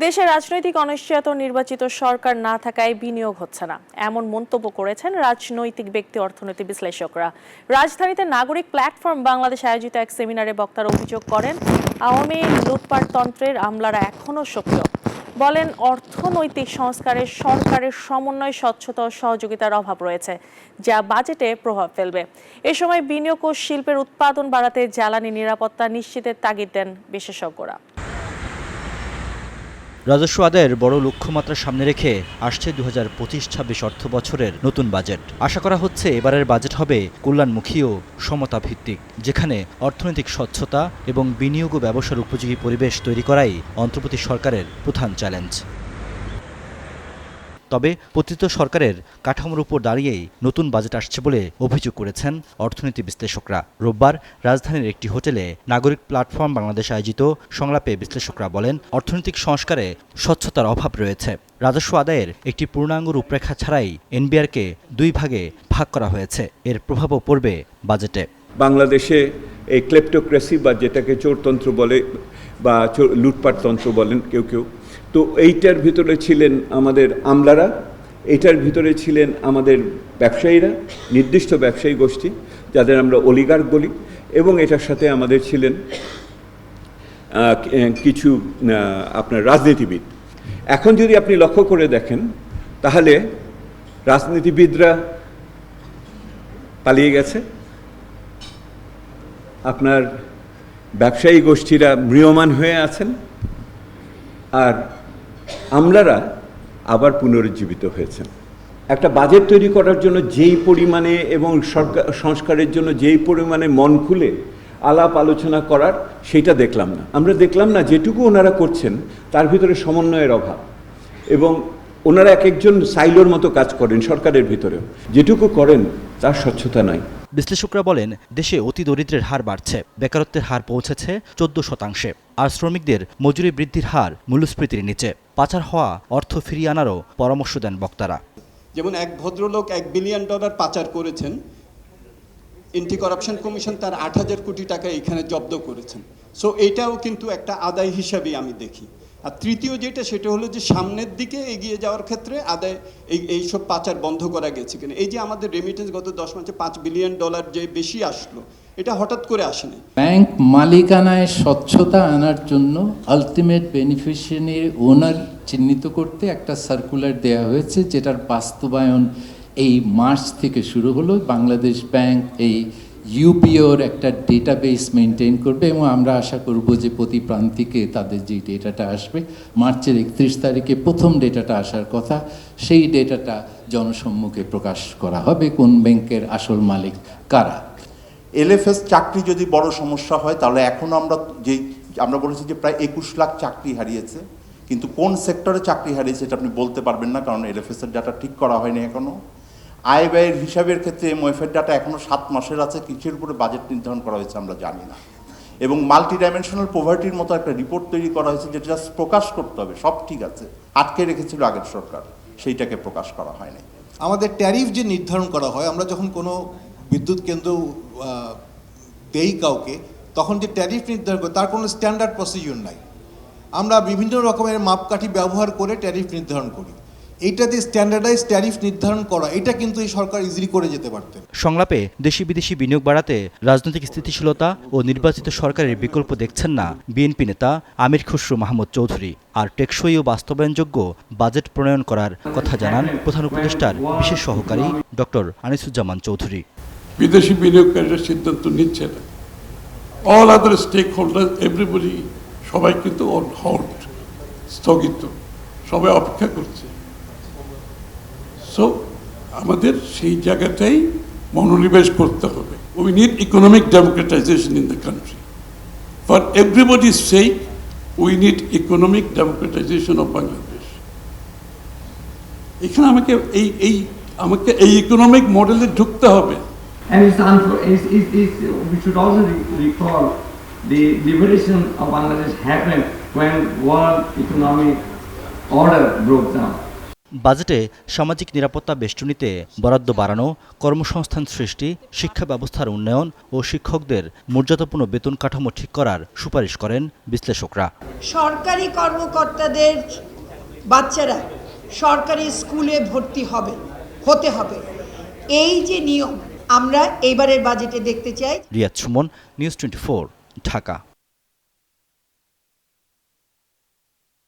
দেশে রাজনৈতিক অনিশ্চয়তা নির্বাচিত সরকার না থাকায় বিনিয়োগ হচ্ছে না, এমন মন্তব্য করেছেন রাজনৈতিক ব্যক্তি অর্থনীতি বিশ্লেষকরা। রাজধানীতে নাগরিক প্ল্যাটফর্ম বাংলাদেশ আয়োজিত এক সেমিনারে বক্তারা অভিযোগ করেন, আওয়ামী লুটপাটতন্ত্রের আমলারা এখনও সক্রিয়। বলেন, অর্থনৈতিক সংস্কারে সরকারের সমন্বয়, স্বচ্ছতা ও সহযোগিতার অভাব রয়েছে, যা বাজেটে প্রভাব ফেলবে। এ সময় বিনিয়োগ ও শিল্পের উৎপাদন বাড়াতে জ্বালানি নিরাপত্তা নিশ্চিতের তাগিদ দেন বিশেষজ্ঞরা। রাজস্ব আদায়ের বড় লক্ষ্যমাত্রা সামনে রেখে আসছে 2025-26 অর্থ বছরের নতুন বাজেট। আশা করা হচ্ছে এবারের বাজেট হবে কল্যাণমুখী ও সমতা ভিত্তিক, যেখানে অর্থনৈতিক স্বচ্ছতা এবং বিনিয়োগ ও ব্যবসার উপযোগী পরিবেশ তৈরি করাই অন্তর্বর্তী সরকারের প্রধান চ্যালেঞ্জ। তবে পতিত সরকারের কাঠামোর উপর দাঁড়িয়েই নতুন বাজেট আসছে বলে অভিযোগ করেছেন অর্থনীতি বিশ্লেষকরা। রোববার রাজধানীর একটি হোটেলে নাগরিক প্ল্যাটফর্ম বাংলাদেশ আয়োজিত সংলাপে বিশ্লেষকরা বলেন, অর্থনৈতিক সংস্কারে স্বচ্ছতার অভাব রয়েছে। রাজস্ব আদায়ের একটি পূর্ণাঙ্গ রূপরেখা ছাড়াই এনবিআরকে দুই ভাগে ভাগ করা হয়েছে। এর প্রভাবও পড়বে বাজেটে। বাংলাদেশে এই ক্লেপ্টোক্রেসি বা যেটাকে চোরতন্ত্র বলে বা লুটপাটতন্ত্র বলেন কেউ কেউ, তো এইটার ভিতরে ছিলেন আমাদের আমলারা, এইটার ভিতরে ছিলেন আমাদের ব্যবসায়ীরা, নির্দিষ্ট ব্যবসায়ী গোষ্ঠী যাদের আমরা অলিগার্ক বলি, এবং এটার সাথে আমাদের ছিলেন কিছু আপনার রাজনীতিবিদ। এখন যদি আপনি লক্ষ্য করে দেখেন তাহলে রাজনীতিবিদরা পালিয়ে গেছে, আপনার ব্যবসায়ী গোষ্ঠীরা ম্রিয়মাণ হয়ে আছেন, আর আমলারা আবার পুনরুজ্জীবিত হয়েছেন। একটা বাজেট তৈরি করার জন্য যেই পরিমাণে এবং সরকার সংস্কারের জন্য যেই পরিমাণে মন খুলে আলাপ আলোচনা করার, সেটা দেখলাম না। আমরা দেখলাম না যেটুকু ওনারা করছেন তার ভিতরে সমন্বয়ের অভাব, এবং ওনারা এক একজন সাইলোর মতো কাজ করেন সরকারের ভিতরেও, যেটুকু করেন তার স্বচ্ছতা নাই। বিশ্লেষকরা বলেন, দেশে অতি দরিদ্রের হার বাড়ছে, বেকারত্বের হার পৌঁছেছে 14%, আর শ্রমিকদের মজুরি বৃদ্ধির হার মূল্যস্ফীতির নিচে। পাচার হওয়া অর্থ ফিরিয়ে আনারও পরামর্শ দেন বক্তারা। যেমন এক ভদ্রলোক $1 বিলিয়ন পাচার করেছেন, এন্টি করাপশন কমিশন তার 8,000 কোটি টাকা এখানে জব্দ করেছেন। সো এটাও কিন্তু একটা আদায় হিসাবেই আমি দেখি। আর তৃতীয় যেটা, সেটা হলো যে সামনের দিকে এগিয়ে যাওয়ার ক্ষেত্রে আদায় এইসব পাচার বন্ধ করা গেছে কিনা। এই যে আমাদের রেমিটেন্স গত 10 মাসে $5 বিলিয়ন যে বেশি আসলো, এটা হঠাৎ করে আসেনি। ব্যাংক মালিকানায় স্বচ্ছতা আনার জন্য আলটিমেট বেনিফিশিয়ারি ওনার চিহ্নিত করতে একটা সার্কুলার দেওয়া হয়েছে, যেটার বাস্তবায়ন এই মার্চ থেকে শুরু হলো। বাংলাদেশ ব্যাংক এই ইউপিওর একটা ডেটাবেস মেনটেন করবে, এবং আমরা আশা করব যে প্রতি প্রান্তিকে তাদের যে ডেটাটা আসবে, মার্চের 31 তারিখে প্রথম ডেটাটা আসার কথা, সেই ডেটাটা জনসম্মুখে প্রকাশ করা হবে, কোন ব্যাংকের আসল মালিক কারা। এলএফএস চাকরি যদি বড় সমস্যা হয়, তাহলে এখন আমরা বলেছি যে প্রায় 21 লাখ চাকরি হারিয়েছে, কিন্তু কোন সেক্টরে চাকরি হারিয়েছে এটা আপনি বলতে পারবেন না, কারণ এলএফএস এর ডাটা ঠিক করা হয়নি এখনো। আয় ব্যয়ের হিসাবের ক্ষেত্রে এমওএফের ডাটা এখনো 7 মাসের আছে, কিসের উপরে বাজেট নির্ধারণ করা হয়েছে আমরা জানি না। এবং মাল্টি ডাইমেনশনাল পভার্টির মতো একটা রিপোর্ট তৈরি করা হয়েছে, যেটা জাস্ট প্রকাশ করতে হবে, সব ঠিক আছে, আটকে রেখেছিল আগের সরকার, সেইটাকে প্রকাশ করা হয়নি। আমাদের ট্যারিফ যে নির্ধারণ করা হয়, আমরা যখন কোনো বিদ্যুৎ কেন্দ্র দেই কাউকে, তখন যে ট্যারিফ নির্ধারণ করে তার কোনো স্ট্যান্ডার্ড প্রসিডিউর নাই। আমরা বিভিন্ন রকমের মাপকাঠি ব্যবহার করে ট্যারিফ নির্ধারণ করি। এইটা যে স্ট্যান্ডার্ডাইজ ট্যারিফ নির্ধারণ করা, এটা কিন্তু এই সরকার ইজিলি করে যেতে পারতেন। সংলাপে দেশি বিদেশি বিনিয়োগ বাড়াতে রাজনৈতিক স্থিতিশীলতা ও নির্বাচিত সরকারের বিকল্প দেখছেন না বিএনপি নেতা আমির খসরু মাহমুদ চৌধুরী। আর টেকসই ও বাস্তবায়নযোগ্য বাজেট প্রণয়ন করার কথা জানান প্রধান উপদেষ্টার বিশেষ সহকারী ডক্টর আনিসুজ্জামান চৌধুরী। বিদেশি বিনিয়োগকারীরা সিদ্ধান্ত নিচ্ছে না, all other stake holder, everybody, সবাই কিন্তু অন হোল্ড, স্থগিত, সবাই অপেক্ষা করছে। সো আমাদের সেই জায়গাটাই মনোনিবেশ করতে হবে। We need economic democratization in the country. For everybody's sake we need economic democratization of Bangladesh. এখানে আমাকে এই ইকোনমিক মডেলে ঢুকতে হবে। And we should also recall the liberation of Bangladesh happened when world economic order broke down. বাজেটে সামাজিক নিরাপত্তা বেষ্টনীতে বরাদ্দ বাড়ানো, কর্মসংস্থান সৃষ্টি, শিক্ষা ব্যবস্থার উন্নয়ন ও শিক্ষকদের মর্যাদাপূর্ণ বেতন কাঠামো ঠিক করার সুপারিশ করেন বিশ্লেষকরা। সরকারি কর্মকর্তাদের বাচ্চারা সরকারি স্কুলে ভর্তি হতে হবে, এই যে নিয়ম আমরা এইবারের বাজেটে দেখতে চাই। রিয়াদ সুমন, নিউজ 24, ঢাকা।